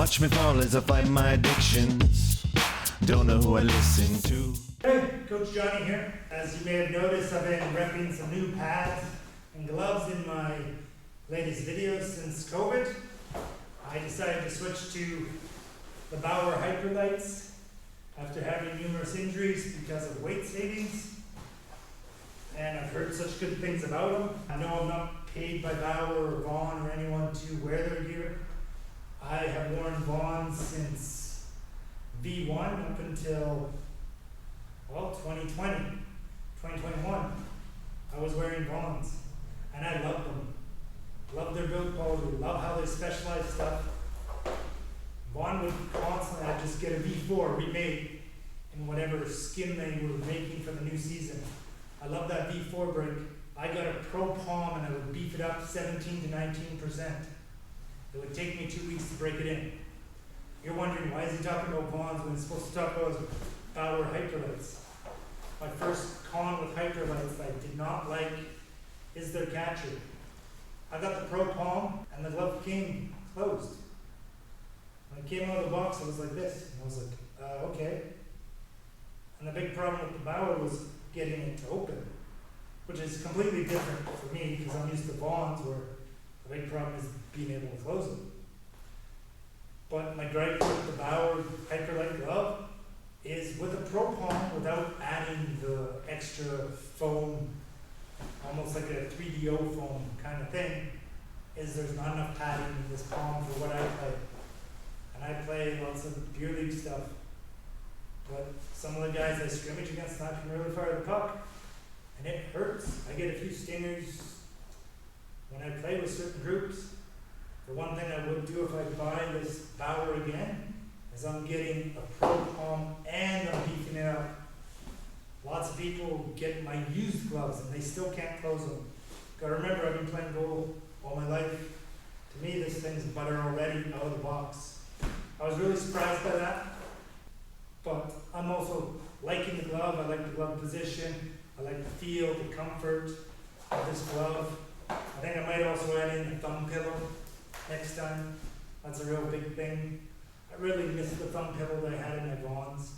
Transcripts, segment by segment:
Watch me fall as I fight my addictions. Don't know who I listen to. Hey, Coach Johnny here. As you may have noticed, I've been repping some new pads and gloves in my latest videos since COVID. I decided to switch to the Bauer Hyperlites after having numerous injuries because of weight savings. And I've heard such good things about them. I know I'm not paid by Bauer or Vaughn or anyone to wear their gear. I have worn Vaughn's since V1 up until, well, 2020, 2021. I was wearing Vaughn's and I love them. Love their build quality, love how they specialize stuff. Vaughn would constantly, I'd just get a V4 remade in whatever skin they were making for the new season. I love that V4 brake. I got a Pro Palm and I would beef it up 17 to 19%. It would take me 2 weeks to break it in. You're wondering, why is he talking about Vaughn's when he's supposed to talk about Bauer Hyperlites? My first con with Hyperlites that I did not like is their catcher. I got the Pro Palm and the glove came closed. When it came out of the box, it was like this. And I was like, okay. And the big problem with the Bauer was getting it to open, which is completely different for me because I'm used to Vaughn's where the big problem is being able to close them. But my gripe with the Bauer Hyperlite glove is with a Pro Palm, without adding the extra foam, almost like a 3DO foam kind of thing, is there's not enough padding in this palm for what I play. And I play lots of beer league stuff. But some of the guys I scrimmage against not can really fire the puck. And it hurts. I get a few stingers when I play with certain groups. The one thing I would do if I buy this Bauer again is I'm getting a Pro Palm and I'm beefing it up. Lots of people get my used gloves and they still can't close them. Gotta remember, I've been playing goal all my life. To me, this thing's butter already out of the box. I was really surprised by that. But I'm also liking the glove. I like the glove position. I like the feel, the comfort of this glove. I think I might also add in a thumb pillow next time. That's a real big thing. I really miss the thumb pillow that I had in my Vaughn's.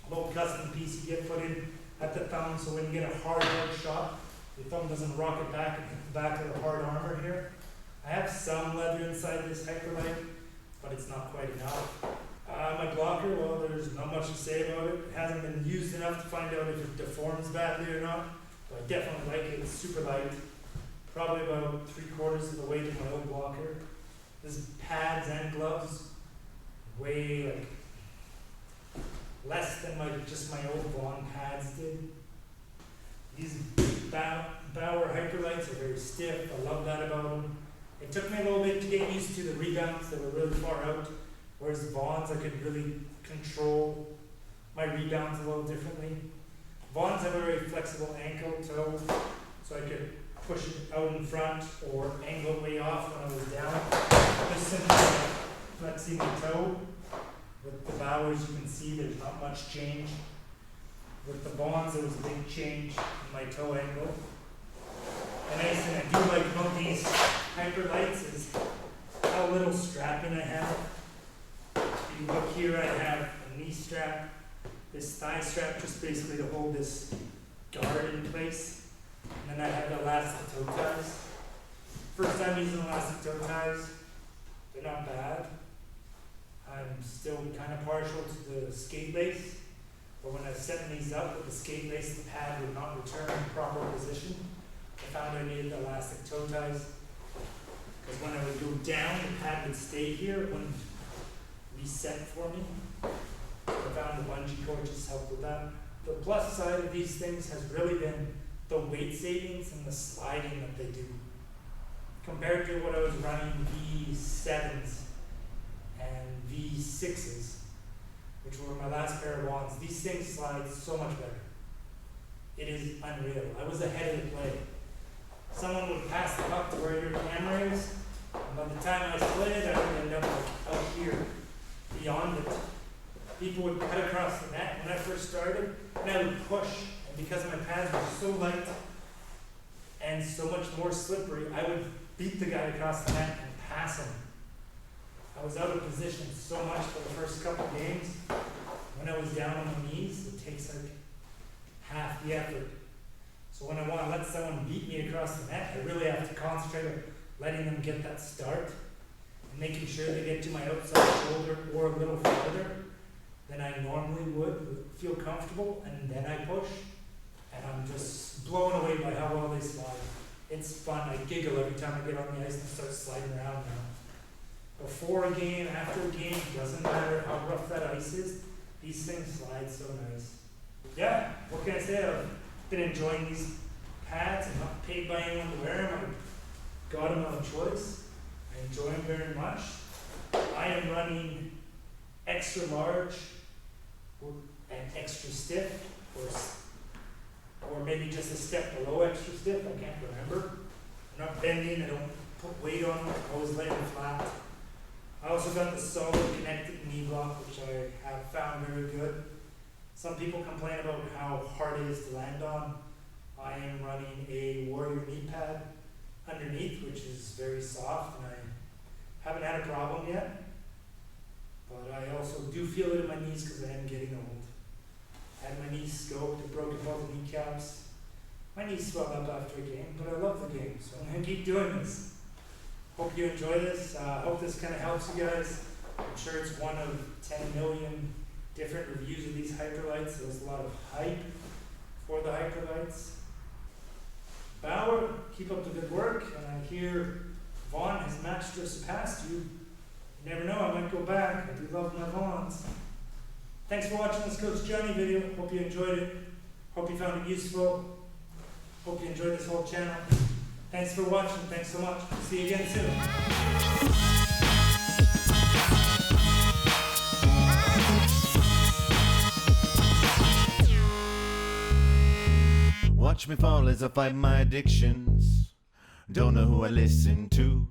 A little custom piece you get put in at the thumb so when you get a hard shot, your thumb doesn't rock it back and hit the back of the hard armor here. I have some leather inside this Hyperlite, but it's not quite enough. My blocker, well, there's not much to say about it. It hasn't been used enough to find out if it deforms badly or not. But I definitely like it. It's super light. Probably about 3/4 of the weight of my old blocker. This pads and gloves weigh like less than just my old Vaughn pads did. These Bauer Hyperlites are very stiff. I love that about them. It took me a little bit to get used to the rebounds that were really far out. Whereas the Vaughn's, I could really control my rebounds a little differently. Vaughn's have a very flexible ankle toe, so I could push it out in front or angle it way off when I was down. Just simply flexing the toe. With the Bauers, you can see there's not much change. With the Vaughn's, there was a big change in my toe angle. The nice thing I do like about these Hyperlites is how little strapping I have. If you look here, I have a knee strap, this thigh strap just basically to hold this guard in place. And then I have elastic toe ties. First time using elastic toe ties, they're not bad. I'm still kind of partial to the skate lace, but when I was setting these up with the skate lace, the pad would not return in proper position. I found I needed elastic toe ties, because when I would go down, the pad would stay here. It wouldn't reset for me. I found the bungee cord just helped with that. The plus side of these things has really been the weight savings and the sliding that they do. Compared to what I was running V7s and V6s, which were my last pair of Vaughn's, these things slide so much better. It is unreal. I was ahead of the play. Someone would pass the puck to where your camera is, and by the time I slid, I would end up out here, beyond it. People would cut across the net when I first started, and I would push, and because my pads were so light and so much more slippery, I would beat the guy across the net and pass him. I was out of position so much for the first couple of games. When I was down on my knees, it takes like half the effort. So when I want to let someone beat me across the net, I really have to concentrate on letting them get that start and making sure they get to my outside shoulder or a little further than I normally would, feel comfortable, and then I push. And I'm just blown away by how well they slide. It's fun. I giggle every time I get on the ice and start sliding around now. Before a game, after a game, doesn't matter how rough that ice is, these things slide so nice. Yeah, what can I say? I've been enjoying these pads. I'm not paid by anyone to wear them. I got them on choice. I enjoy them very much. I am running extra large and extra stiff, or maybe just a step below extra stiff. I can't remember. I'm not bending. I don't put weight on them. I always lay them flat. I also got the solid connected knee block, which I have found very good. Some people complain about how hard it is to land on. I am running a Warrior knee pad underneath, which is very soft, and I haven't had a problem yet. But I also do feel it in my knees because I am getting old. I had my knees scoped and broken both kneecaps. My knees swell up after a game, but I love the game, so I'm going to keep doing this. Hope you enjoy this. Hope this kind of helps you guys. I'm sure it's one of 10 million different reviews of these Hyperlites, so there's a lot of hype for the Hyperlites. Bauer, keep up the good work. And I hear Vaughn has matched or surpassed you. You never know, I might go back. I do love my Vaughns. Thanks for watching this Coach Johnny video. Hope you enjoyed it. Hope you found it useful. Hope you enjoyed this whole channel. Thanks for watching. Thanks so much. See you again soon. Watch me fall as I fight my addictions. Don't know who I listen to.